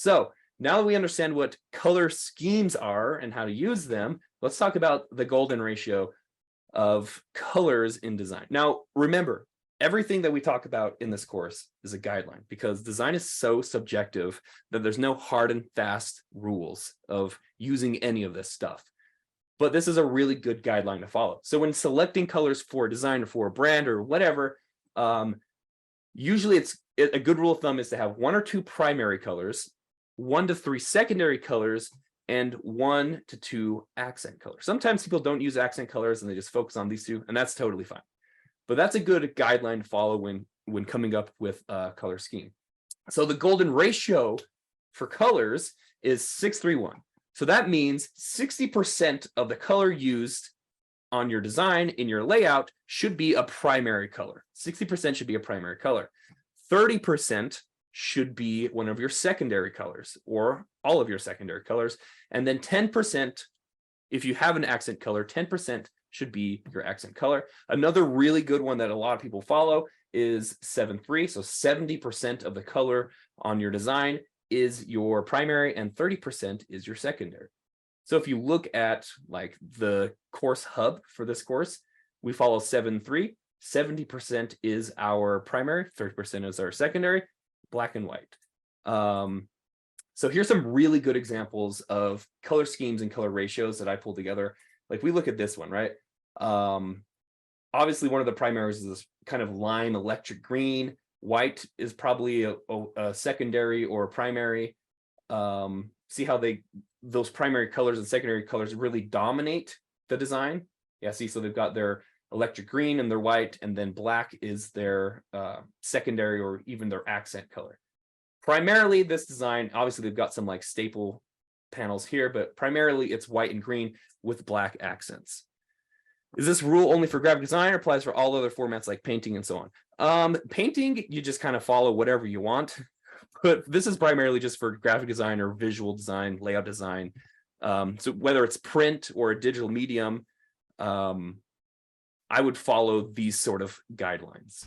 So now that we understand what color schemes are and how to use them, let's talk about the golden ratio of colors in design. Now, remember, everything that we talk about in this course is a guideline because design is so subjective that there's no hard and fast rules of using any of this stuff. But this is a really good guideline to follow. So when selecting colors for design or for a brand or whatever, usually a good rule of thumb is to have 1 or 2 primary colors, 1 to 3 secondary colors, and 1 to 2 accent colors. Sometimes people don't use accent colors and they just focus on these 2, and that's totally fine. But that's a good guideline to follow when coming up with a color scheme. So the golden ratio for colors is 6:3:1. So that means 60% of the color used on your design in your layout should be a primary color. 60% should be a primary color. 30% should be one of your secondary colors or all of your secondary colors. And then 10%, if you have an accent color, 10% should be your accent color. Another really good one that a lot of people follow is 7:3. So 70% of the color on your design is your primary and 30% is your secondary. So if you look at like the course hub for this course, we follow 7:3. 70% is our primary, 30% is our secondary, black and white. So here's some really good examples of color schemes and color ratios that I pulled together. Like we look at this one, right? Obviously one of the primaries is this kind of lime electric green. White is probably a secondary or a primary. See how those primary colors and secondary colors really dominate the design? Yeah, see, so they've got their electric green and their white, and then black is their secondary or even their accent color. Primarily this design, obviously they've got some like staple panels here, but primarily it's white and green with black accents. Is this rule only for graphic design or applies for all other formats like painting and so on? Painting, you just kind of follow whatever you want, but this is primarily just for graphic design or visual design, layout design. So whether it's print or a digital medium, I would follow these sort of guidelines.